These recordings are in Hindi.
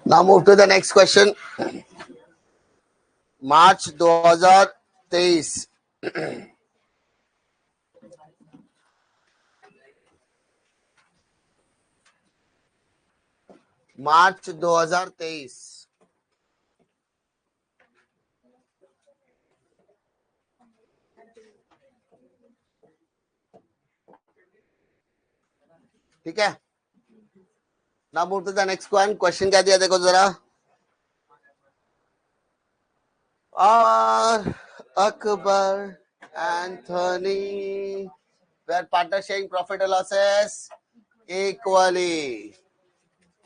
Now move to the next question. मार्च 2023 मार्च 2023 ठीक है। Now move to the next one. Question क्या दिया देखो जरा। और Akbar Anthony where partner sharing profit and losses equally,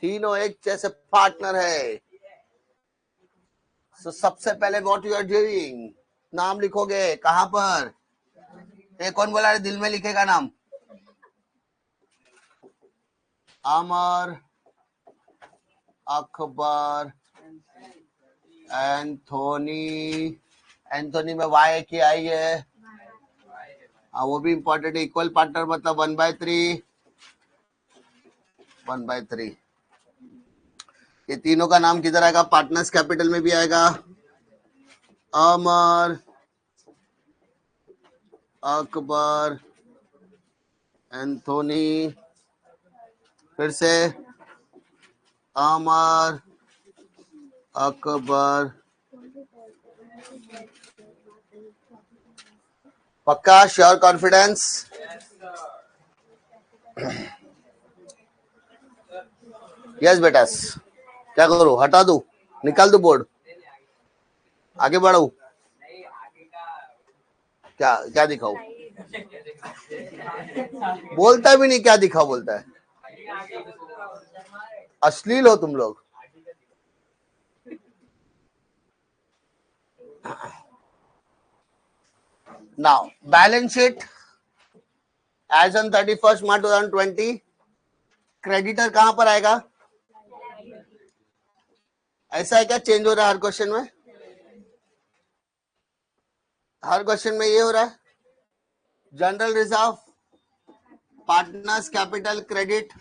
तीनों एक जैसे पार्टनर है। So, सबसे पहले व्हाट यू आर डूइंग, नाम लिखोगे कहां पर? ये कौन बोला दिल में लिखेगा नाम? अमर, अकबर, एंथोनी। एंथोनी में वाई की आई है, हाँ वो भी इंपॉर्टेंट है। इक्वल पार्टनर मतलब 1/3 1/3। ये तीनों का नाम किधर आएगा? पार्टनर्स कैपिटल में भी आएगा। अमर, अकबर, एंथोनी, फिर से अमर, अकबर। पक्का? श्योर? कॉन्फिडेंस? Yes betas. क्या करूं? हटा दूं? निकाल दूं बोर्ड? आगे बढ़ाऊं? क्या क्या दिखाऊं? बोलता भी नहीं, क्या दिखाओ बोलता है। अश्लील हो तुम लोग। Now balance sheet as on 31 March 2020। Creditor कहां पर आएगा? ऐसा है क्या? चेंज हो रहा है हर क्वेश्चन में? हर क्वेश्चन में ये हो रहा है। General reserve, partners capital credit,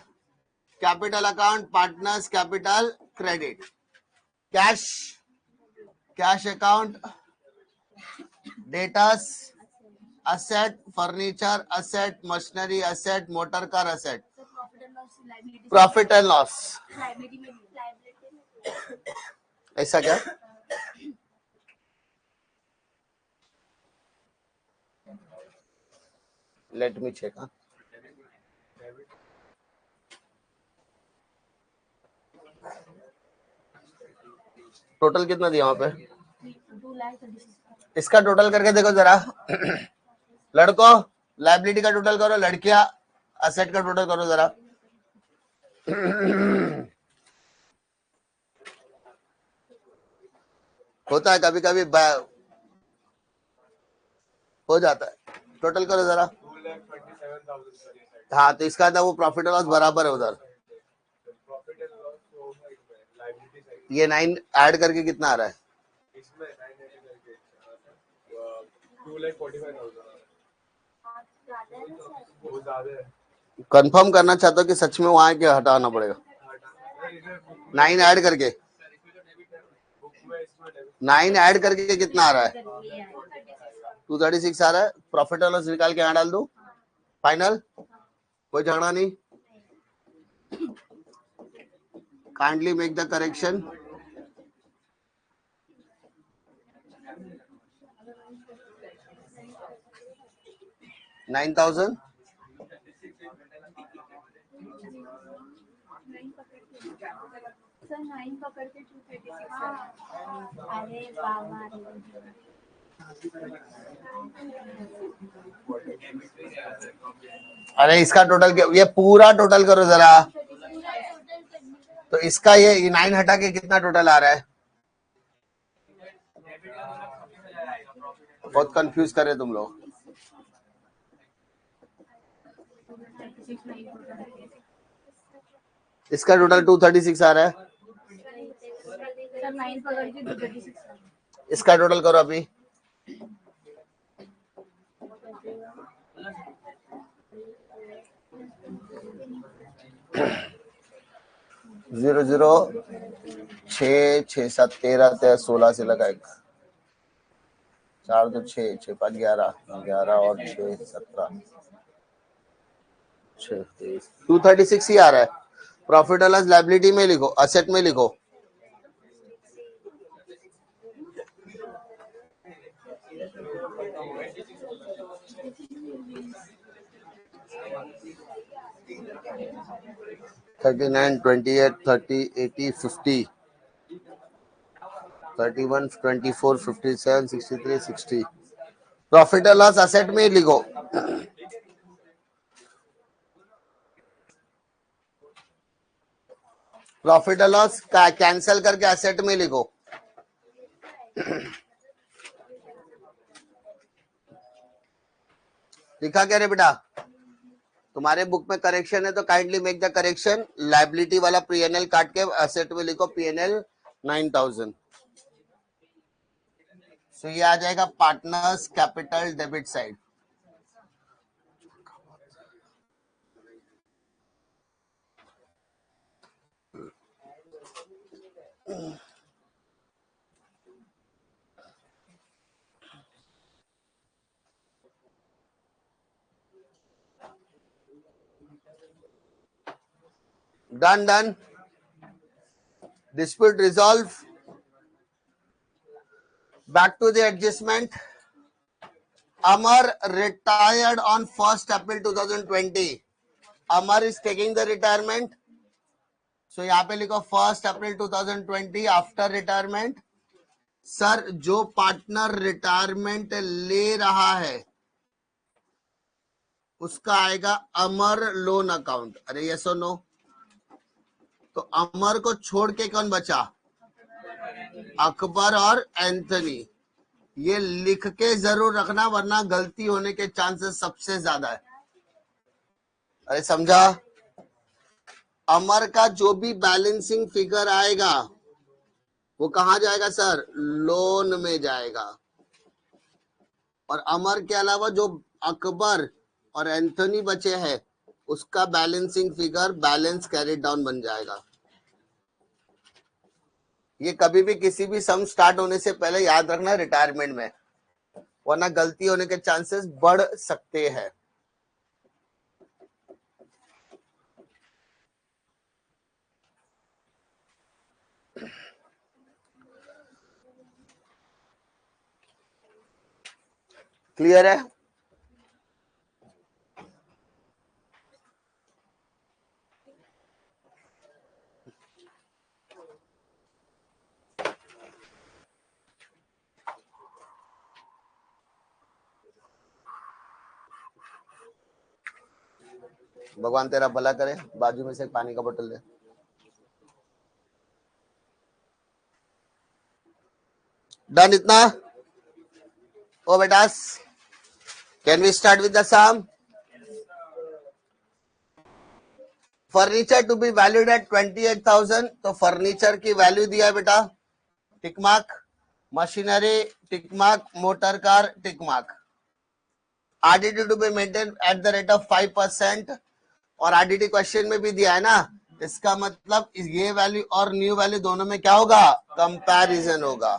capital account, partners capital credit, cash, cash account, debtors, asset, furniture asset, machinery asset, motor car asset, profit and loss. ऐसा क्या? Let me check. टोटल कितना दिया वहां पे? इसका टोटल करके देखो जरा। लड़कों लाइबिलिटी का टोटल करो, लड़कियां असेट का टोटल करो जरा। होता है कभी कभी, हो जाता है। टोटल करो जरा। हाँ तो इसका था वो प्रॉफिट लॉस बराबर है उधर। ये 9 ऐड करके कितना आ रहा है? कंफर्म करना चाहता हूँ कि सच में वहां के हटाना पड़ेगा। 9 ऐड करके, 9 ऐड करके कितना आ रहा है? 236 आ रहा है। प्रॉफिट और लॉस निकाल के यहाँ डाल दो। फाइनल? कोई झगड़ा नहीं? Kindly make the correction. $9,000 अरे इसका टोटल क्या? ये पूरा टोटल करो जरा। तो इसका ये 9 हटा के कितना टोटल आ रहा है? बहुत कंफ्यूज कर रहे तुम लोग। इसका टोटल 236 आ रहा है। इसका टोटल करो अभी। 0 0 6 6 7 13 16 से लगाएगा 4 2 6 6 5 11 11 और 6 17 236 ही आ रहा है। प्रॉफिट एंड लॉस लायबिलिटी में लिखो, असेट में लिखो। Thirty nine 28 30 80 50 31 24 57 63 60 profit and loss asset में लिखो। प्रॉफिट एंड लॉस कैंसिल करके असेट में लिखो। लिखा क्या रे बेटा? तुम्हारे बुक में करेक्शन है तो kindly make the correction. Liability वाला पीएनएल काट के असेट में लिखो पीएनएल 9000। सो ये आ जाएगा partners capital debit side. Done done. Dispute resolve. Back to the adjustment. Amar retired on 1st April 2020. Amar is taking the retirement. So यहाँ पे लिखो 1st April 2020 after retirement. Sir जो पार्टनर रिटायरमेंट ले रहा है उसका आएगा अमर लोन अकाउंट। अरे यस और नो? तो अमर को छोड़ के कौन बचा? अकबर और एंथनी। ये लिख के जरूर रखना वरना गलती होने के चांसेस सबसे ज्यादा है। अरे समझा? अमर का जो भी बैलेंसिंग फिगर आएगा वो कहां जाएगा सर? लोन में जाएगा। और अमर के अलावा जो अकबर और एंथनी बचे हैं उसका balancing figure balance carried down बन जाएगा। ये कभी भी किसी भी सम स्टार्ट होने से पहले याद रखना रिटायरमेंट में, वरना गलती होने के चांसेस बढ़ सकते हैं। क्लियर है? भगवान तेरा भला करे। बाजू में से एक पानी का बोतल दे। डन इतना? ओ बेटास, can we start with the sum? Furniture to be valued at 28,000। तो फर्नीचर की वैल्यू दिया है बेटा, tick mark. Machinery tick mark, motor car tick mark. RDT to be maintain at the rate of 5%। और आरडीटी क्वेश्चन में भी दिया है ना, इसका मतलब ये वैल्यू और न्यू वैल्यू दोनों में क्या होगा? कंपैरिजन होगा।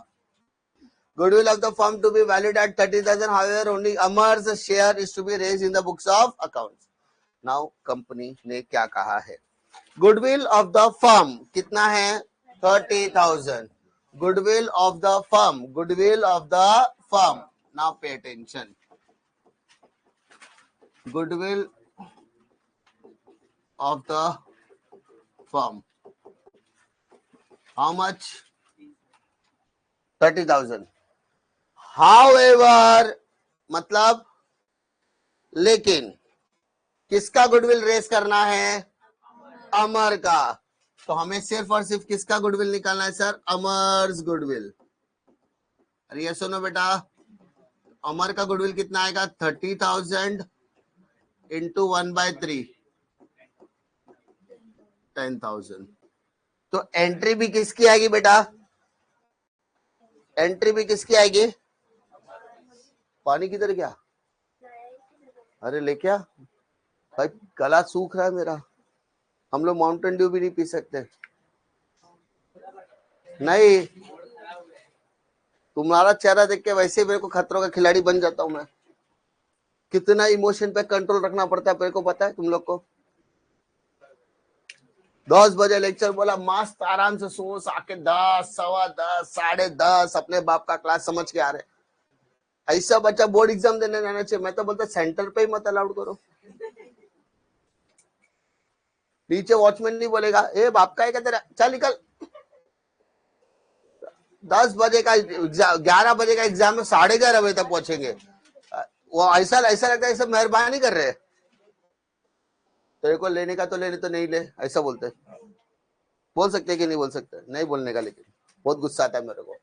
Goodwill of the firm to be valued at 30,000. However, only Amar's share is to be raised in the books of accounts. Now, company ने क्या कहा है? Goodwill of the firm कितना है? 30,000. Goodwill of the firm. Goodwill of the firm. Now pay attention. Goodwill of the firm. How much? 30,000. However, मतलब लेकिन किसका गुडविल रेस करना है? अमर का। तो हमें सिर्फ और सिर्फ किसका गुडविल निकालना है सर? अमर्स गुडविल। अरे ये सुनो बेटा, अमर का गुडविल कितना आएगा? 30,000 इंटू 1/3 10,000। तो एंट्री भी किसकी आएगी बेटा? एंट्री भी किसकी आएगी? पानी किधर गया? अरे ले क्या भाई, गला सूख रहा है मेरा। हम लोग माउंटेन ड्यू भी नहीं पी सकते। नहीं, तुम्हारा चेहरा देख के वैसे मेरे को खतरों का खिलाड़ी बन जाता हूं मैं। कितना इमोशन पे कंट्रोल रखना पड़ता है मेरे को पता है तुम लोग को। 10 बजे लेक्चर बोला, मस्त आराम से सो आके 10, 10:15, 10:30 अपने बाप का क्लास समझ के आ रहे। ऐसा बच्चा बोर्ड एग्जाम देने जाना चाहिए। मैं तो बोलता सेंटर पे ही मत अलाउड करो। नीचे वॉचमैन नहीं बोलेगा ए बाप का है क्या तेरा, चल निकल। 10 बजे का 11 बजे का एग्जाम में 11:30 बजे तक पहुंचेंगे। वो ऐसा लगता है सब मेहरबानी कर रहे हैं। तेरे को लेने का तो लेने, तो नहीं ले, ऐसा बोलते। बोल सकते कि नहीं बोल सकते? नहीं बोलने का, लेकिन बहुत गुस्सा आता है मेरे को।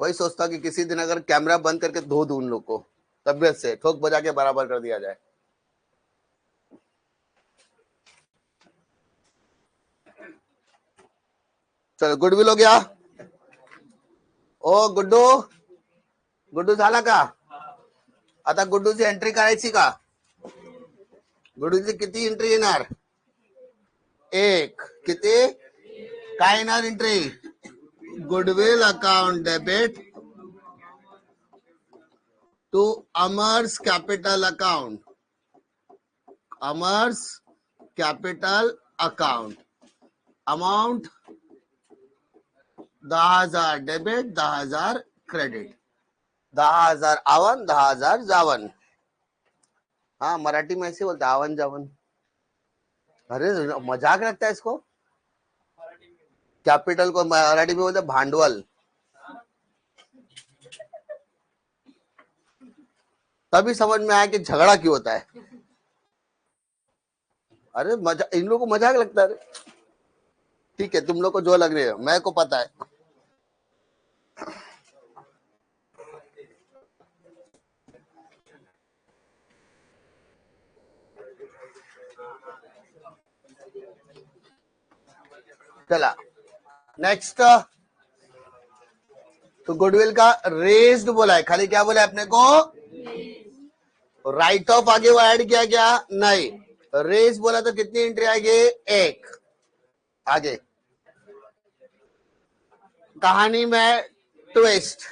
वही सोचता कि किसी दिन अगर कैमरा बंद करके धो दूं उन लोग को, तबियत से ठोक बजा के बराबर कर दिया जाए। चलो गुडविल हो गया। ओ गुड्डू, गुड्डू झाला का? आता गुड्डूची एंट्री करायची का? गुड्डूची किती एंट्री येणार? एक. किती काय येणार entry? Goodwill account debit to Amar's capital account. Amar's capital account. Amount 10,000 debit, 10,000 credit. 10,000 आवन, 10,000 जावन. हाँ, मराठी में ऐसे बोलते आवन जावन. अरे मजाक लगता है इसको। कैपिटल को मराठी में बोलते भांडवल. तभी समझ में आया कि झगड़ा क्यों होता है। अरे मजा, इन लोगों को मजाक लगता है। ठीक है, तुम लोग को जो लग रही है, मेरे को पता है। चला नेक्स्ट, तो गुडविल का रेज्ड बोला है, खाली क्या बोला है अपने को? राइट ऑफ आगे वो ऐड किया क्या? नहीं, रेज बोला तो कितनी एंट्री आएगी? एक. आगे कहानी में twist.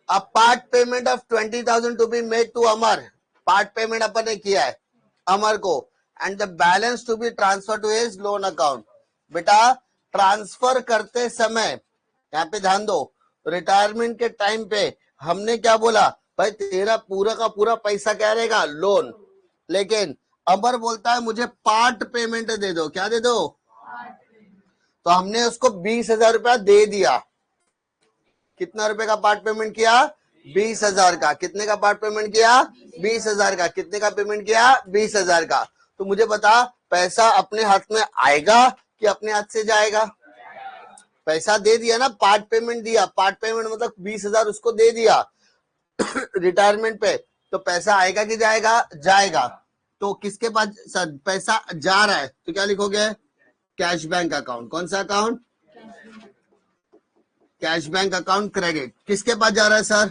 A part payment of 20,000 to be made to Amar. Part payment अपन ने किया है अमर को, and the balance to be transfer to his loan account. बेटा ट्रांसफर करते समय यहाँ पे ध्यान दो, रिटायरमेंट के टाइम पे हमने क्या बोला? भाई तेरा पूरा का पूरा पैसा क्या रहेगा? लोन. लेकिन अमर बोलता है मुझे पार्ट पेमेंट दे दो. क्या दे दो? तो हमने उसको 20,000 रुपया दे दिया. कितना रुपए का पार्ट पेमेंट किया? 20,000 का. कितने का पार्ट पेमेंट किया? 20,000 का. कितने का पेमेंट किया? 20,000 का. तो मुझे बता, पैसा अपने हाथ में आएगा कि अपने हाथ से जाएगा? पैसा दे दिया ना, पार्ट पेमेंट दिया. पार्ट पेमेंट मतलब 20,000 उसको दे दिया रिटायरमेंट पे. तो पैसा आएगा कि जाएगा? जाएगा. तो किसके पास पैसा जा रहा है? तो क्या लिखोगे? Cash bank account. कौन सा account? Cash bank account credit. किसके पास जा रहा है सर?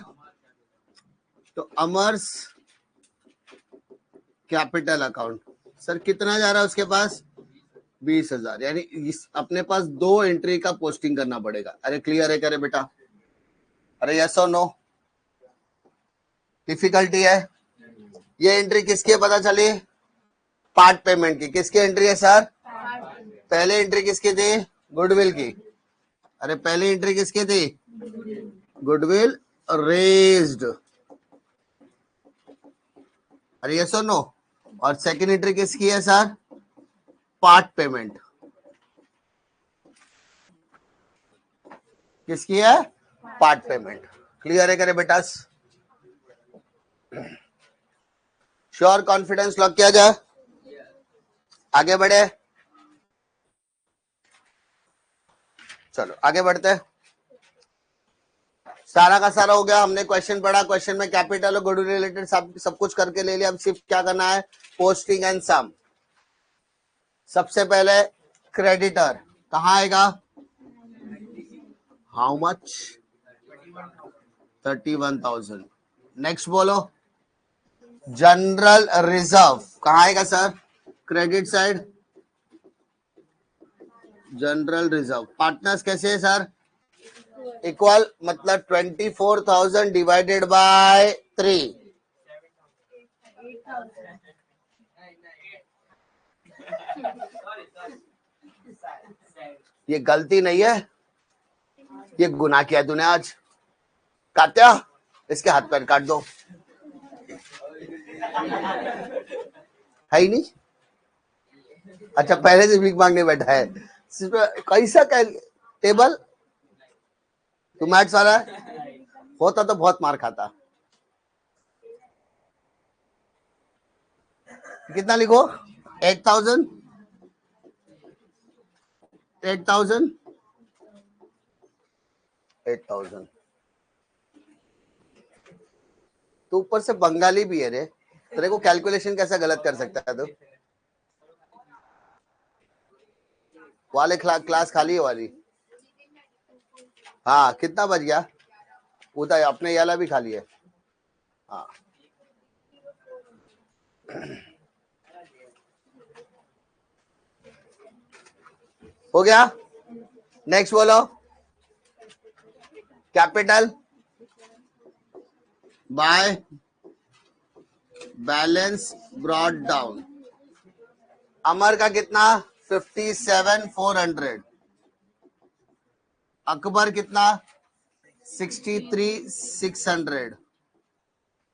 तो अमर्स कैपिटल अकाउंट. सर कितना जा रहा है उसके पास? 20,000. यानी इस अपने पास 2 एंट्री का पोस्टिंग करना पड़ेगा. अरे क्लियर है करे बेटा? अरे यस और नो? डिफिकल्टी है? ये एंट्री किसकी पता चली? पार्ट पेमेंट की. किसकी एंट्री है सर? पहले एंट्री किसकी थी? गुडविल की. अरे पहली एंट्री किसकी थी? Goodwill raised. अरे यस और नो? और सेकंड एंट्री किसकी है सर? Part payment. किसकी है? Part payment. क्लियर है करे बेटा? श्योर, कॉन्फिडेंस लॉक किया जाए. आगे बढ़े. चलो आगे बढ़ते हैं. सारा का सारा हो गया. हमने क्वेश्चन पढ़ा. क्वेश्चन में कैपिटल और गुडविल रिलेटेड सब कुछ करके ले लिया. अब सिर्फ क्या करना है? Posting and sum. सबसे पहले क्रेडिटर कहां आएगा? How much? 31,000. नेक्स्ट बोलो. जनरल रिजर्व कहां आएगा sir? Credit side. General reserve partners कैसे है सर? इक्वल मतलब 24,000 डिवाइडेड बाय 3। ये गलती नहीं है, ये गुनाह किया तूने आज। कात्या इसके हाथ पैर काट दो। है ही नहीं। अच्छा पहले से भीख मांगने बैठा है। कैसा टेबल तू मैथ्स वाला होता तो बहुत मार खाता। कितना लिखो? 8,000 8,000 8,000। तू ऊपर से बंगाली भी है रे, तेरे को कैलकुलेशन कैसा गलत कर सकता है तू? वाले क्लास खाली है वाली। हाँ कितना बच गया? उधर अपने याला भी खाली है। हाँ हो गया। नेक्स्ट बोलो। Capital by balance brought down. Amar का कितना? 57,400। अकबर कितना? 63,600।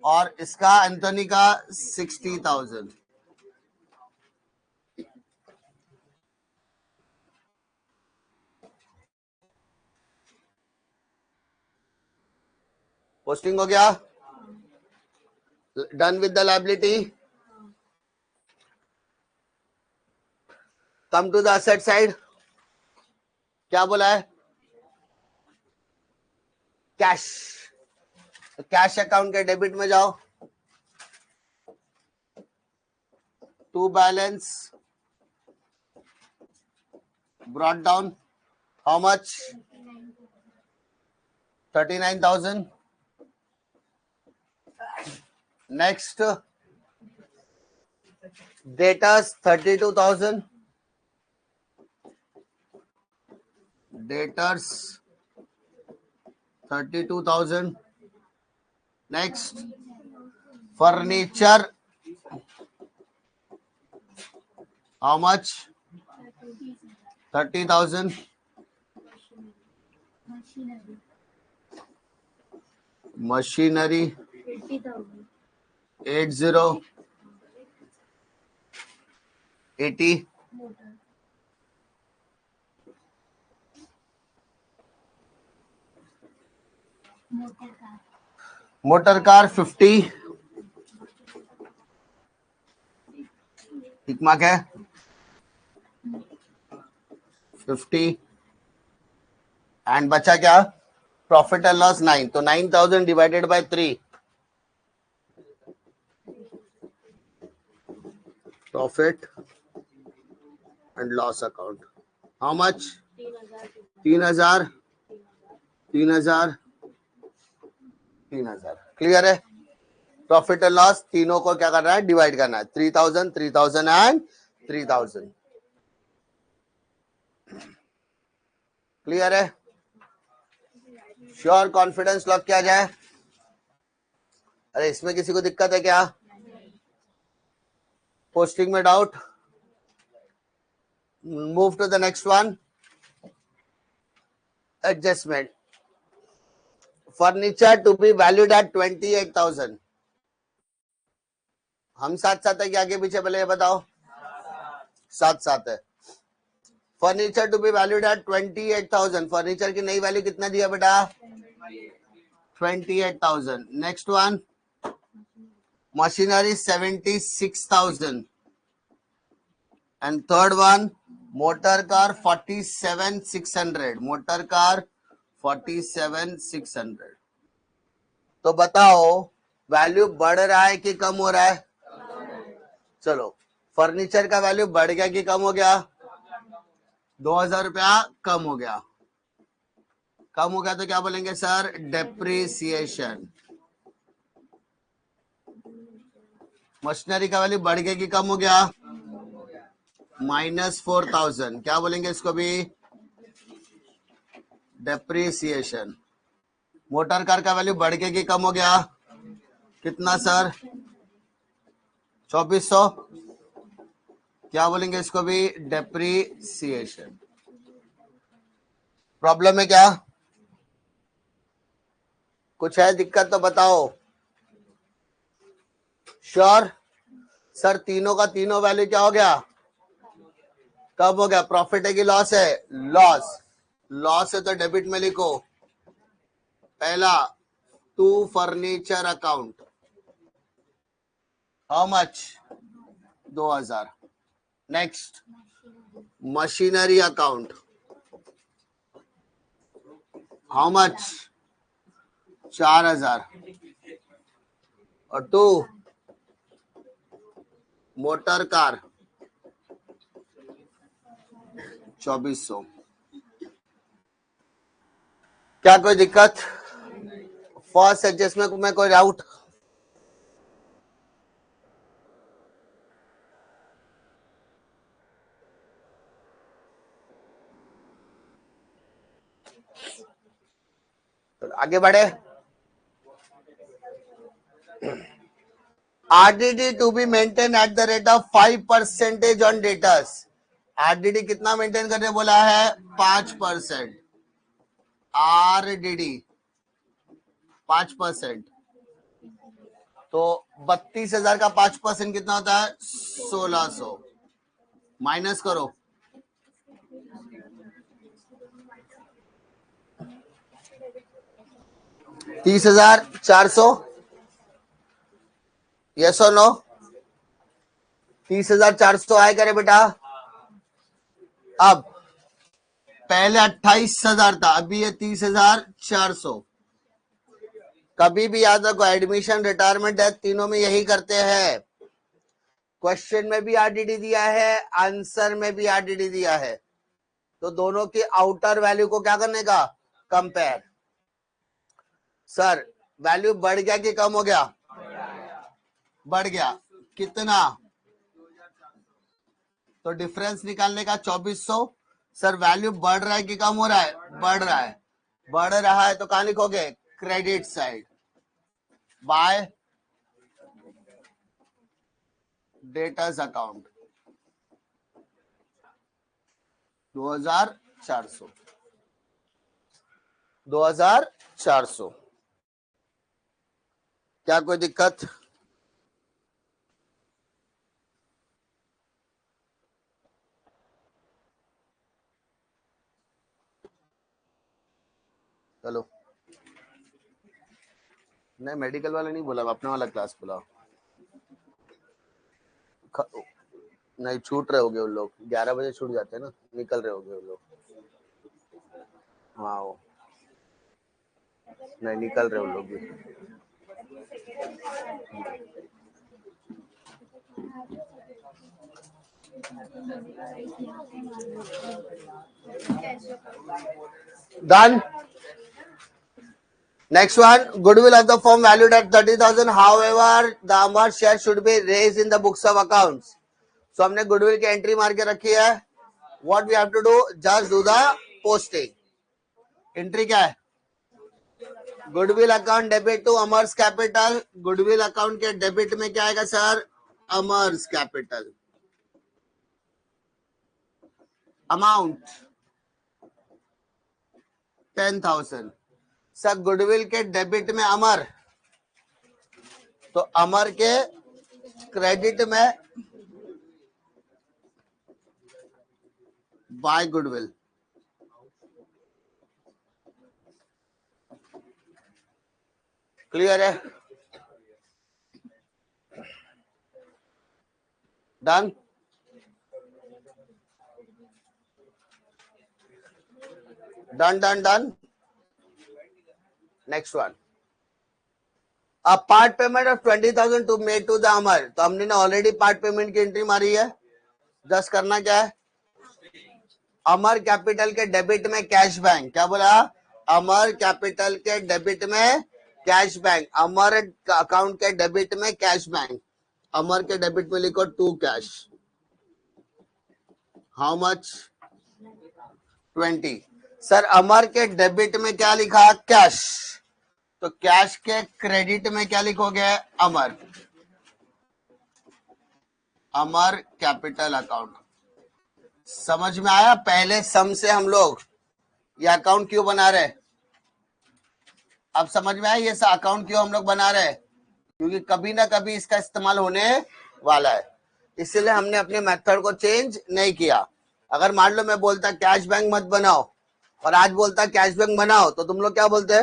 और इसका एंथोनी का 60,000। पोस्टिंग हो गया। Done with the liability. Come to the asset side. क्या बोला है? कैश। कैश अकाउंट के डेबिट में जाओ। To balance brought down how much? 39,000। Next debtors 32,000। Debtors 32,000। Next furniture how much? 30,000। Machinery 80 motor car 50। ठीक मार्क है 50। एंड बचा क्या? Profit and loss 9। तो 9,000 divided by 3। Profit and loss account how much? 3,000 3,000 3,000। Clear है? प्रॉफिट एंड लॉस तीनों को क्या करना है? डिवाइड करना है। 3,000 3,000 एंड 3,000। क्लियर है? श्योर कॉन्फिडेंस लॉक किया जाए। अरे इसमें किसी को दिक्कत है क्या? पोस्टिंग में doubt? Move to the next one. Adjustment furniture to be valued at 28,000। हम साथ साथ है कि आगे पीछे? पहले ये बताओ। साथ साथ है। Furniture to be valued at 28,000। Furniture की नई वैल्यू कितना दिया बेटा? 28,000। Next one machinery 76,000 and third one motor car 47,600। Motor car 47,600। तो बताओ वैल्यू बढ़ रहा है कि कम हो रहा है? चलो फर्नीचर का वैल्यू बढ़ गया कि कम हो गया? 2,000 रुपया कम हो गया। कम हो गया तो क्या बोलेंगे सर? डेप्रिसिएशन। मशीनरी का वैल्यू बढ़ गया कि कम हो गया? -4,000, क्या बोलेंगे इसको भी? डेप्रिसिएशन। मोटर कार का वैल्यू बढ़ के कि कम हो गया? कितना सर? 2400, क्या बोलेंगे इसको भी? डेप्रिसिएशन। प्रॉब्लम है क्या? कुछ है दिक्कत तो बताओ। श्योर सर, तीनों का तीनों वैल्यू क्या हो गया? कब हो गया? प्रॉफिट है कि लॉस है? लॉस। लॉस है तो डेबिट में लिखो। पहला, to furniture account, how much? 2000। Next, machinery account, how much? 4000। और टू, मोटर कार, 2400। क्या कोई दिक्कत? फर्स्ट एडजस्टमेंट में कोई डाउट? तो आगे बढ़े। RDD to be maintained at the rate of 5% on debtors। RDD कितना मेंटेन करने बोला है? 5%। RDD 5%, तो 32,000 का 5% कितना होता है? 1600। माइनस करो, 30,400। यस और नो? 30,400 आए करे बेटा? अब पहले 28,000 था, अभी ये 30,400। कभी भी याद रखो, एडमिशन, रिटायरमेंट, डेथ, तीनों में यही करते हैं। क्वेश्चन में भी आरडीडी दिया है, आंसर में भी आरडीडी दिया है, तो दोनों की आउटर वैल्यू को क्या करने का? कंपेयर। सर वैल्यू बढ़ गया कि कम हो गया? बढ़ गया। कितना? तो डिफरेंस निकालने का 2400। सर वैल्यू बढ़ रहा है कि कम हो रहा है? बढ़ रहा है। बढ़ रहा है तो कहां लिखोगे? Credit side, bye debtors account 2400। 2400। क्या कोई दिक्कत? चलो, नहीं मेडिकल वाला नहीं बोला, अपने वाला क्लास बोला। नहीं छूट रहे होगे उन लोग, 11 बजे छूट जाते हैं ना, निकल रहे होगे उन लोग। हाँ वो नहीं निकल रहे उन लोग भी। Done. Next one, goodwill of the firm valued at 30,000. However, the amount share should be raised in the books of accounts. So हमने goodwill की एंट्री मार के रखी है. What we have to do? Just do the posting. Entry क्या है? Goodwill account debit to Amar's capital. Goodwill account के डेबिट में क्या आएगा sir? Amar's capital. Amount 10,000। Sir goodwill के डेबिट में अमर, तो अमर के क्रेडिट में बाय गुडविल। क्लियर है? Done. Done done done. Next one, a part payment of 20,000 to made to the Amar. तो हमने ऑलरेडी पार्ट पेमेंट की एंट्री मारी है। जस्ट करना क्या है? अमर कैपिटल के डेबिट में कैश बैंक, क्या बोला? अमर कैपिटल के डेबिट में कैश बैंक। अमर अकाउंट के डेबिट में कैश बैंक। अमर के डेबिट में लिखो to cash. How much 20। Sir Amar के डेबिट में क्या लिखा? कैश। तो कैश के क्रेडिट में क्या लिखोगे? अमर। अमर कैपिटल अकाउंट। समझ में आया? पहले सम से हम लोग ये अकाउंट क्यों बना रहे? अब समझ में आया ये अकाउंट क्यों हम लोग बना रहे? क्योंकि कभी ना कभी इसका इस्तेमाल होने वाला है, इसलिए हमने अपने मेथड को चेंज नहीं किया। अगर मान लो मैं बोलता कैश बैंक मत बनाओ और आज बोलता कैश बैंक बनाओ, तो तुम लोग क्या बोलते?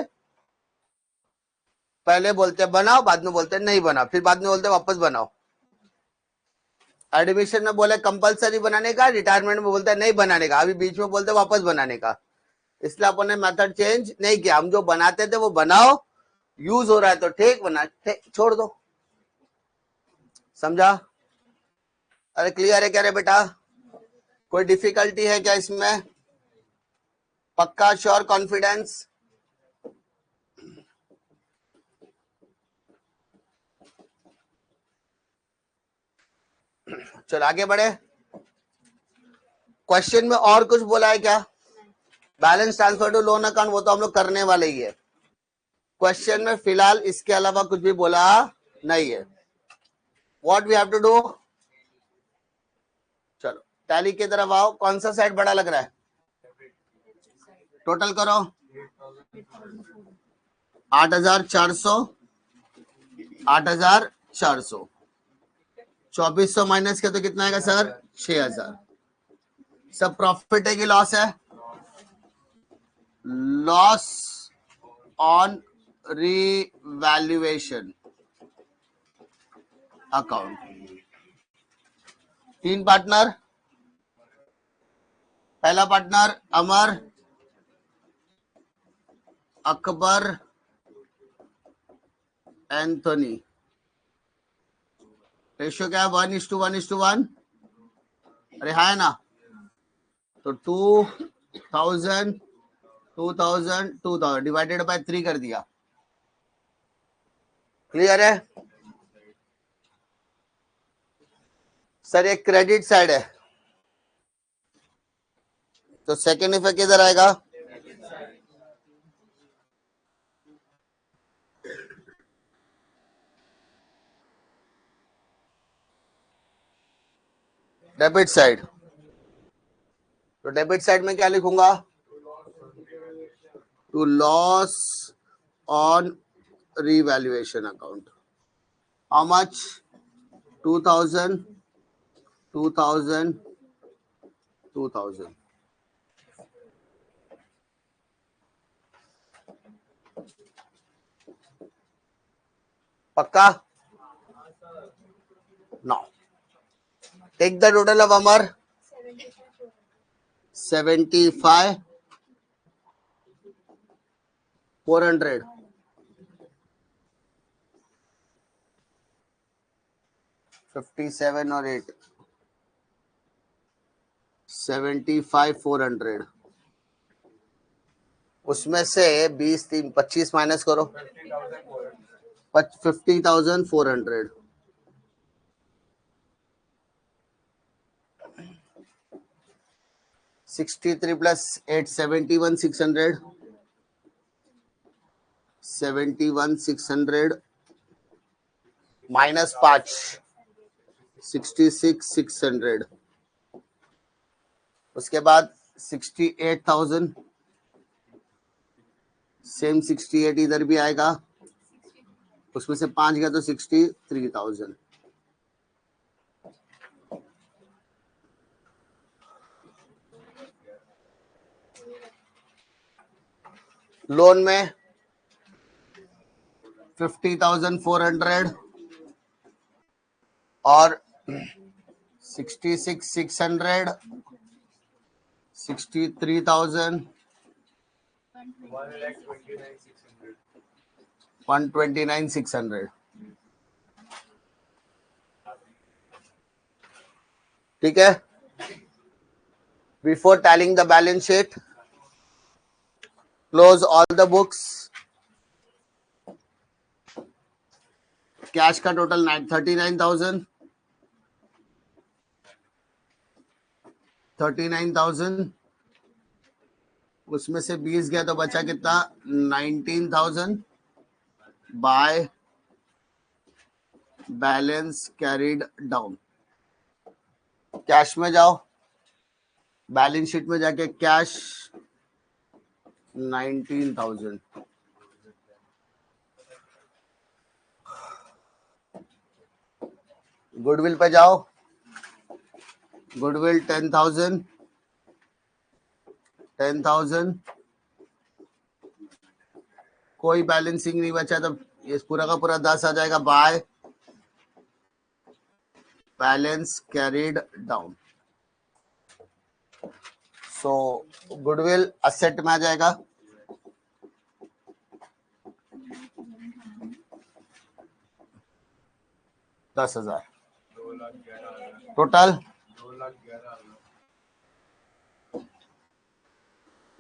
पहले बोलते बनाओ, बाद में बोलते नहीं बना, फिर बाद में बोलते वापस बनाओ। एडमिशन में बोले कंपलसरी बनाने का, रिटायरमेंट में बोलते नहीं बनाने का, अभी बीच में बोलते वापस बनाने का। इसलिए अपन ने मेथड चेंज नहीं किया। हम जो बनाते थे वो बनाओ, यूज हो रहा है तो ठीक, बना छोड़ दो। समझा? अरे क्लियर है क्या रे बेटा? कोई डिफिकल्टी है क्या इसमें? पक्का, श्योर, कॉन्फिडेंस? चलो आगे बढ़े। क्वेश्चन में और कुछ बोला है क्या? Balance transfer to loan account वो तो हम लोग करने वाले ही है। क्वेश्चन में फिलहाल इसके अलावा कुछ भी बोला नहीं है। What we have to do? चलो टैली की तरफ आओ। कौन सा साइड बड़ा लग रहा है? टोटल करो। 8,400, 8,400, 2,400 माइनस के तो कितना आएगा सर? 6,000। सब प्रॉफिट है कि लॉस है? Loss on revaluation account. 3 partner. पहला पार्टनर अमर, अकबर, एंथोनी। रेशियो क्या है? 1:1:1। अरे है ना? तो 2,000, 2,000, 2,000 डिवाइडेड बाय 3 कर दिया। क्लियर है? सर एक क्रेडिट साइड है, तो सेकेंड इफेक्ट किधर आएगा? Debit side. तो डेबिट साइड में क्या लिखूंगा? To loss on revaluation account. How much? 2,000, 2,000, 2,000। पक्का? No. Take the total of Amar. 75, 400, 57 और 8, 75, 400। उसमें से 20, 3, 25 माइनस करो। 50,400। 63 प्लस 8, 71, 600, 71, 600 माइनस 5, 66, 600। उसके बाद 68,000, सेम 68 इधर भी आएगा, उसमें से 5 गया तो 63,000। लोन में 50,400 और 66, 600, 63,000, 129, 600। ठीक है? Before टैलिंग the balance sheet, close all the books. Cash का टोटल 39,000, 39,000, उसमें से 20 गया तो बचा कितना 19,000 bye balance carried down. Cash में जाओ, बैलेंस शीट में जाके कैश 19,000, गुडविल पे जाओ, गुडविल 10,000 कोई बैलेंसिंग नहीं बचा तो ये पूरा का पूरा 10 आ जाएगा by balance carried down. So goodwill asset में आ जाएगा, $10,000 total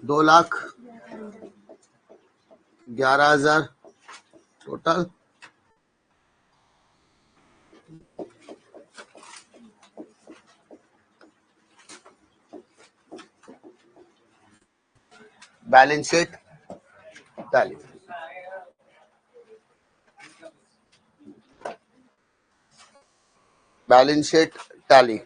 2,11,000 total. Balance sheet tally, balance sheet tally.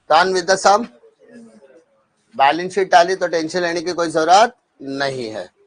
Done with the sum. Balance sheet tally तो टेंशन लेने की कोई जरूरत नहीं है।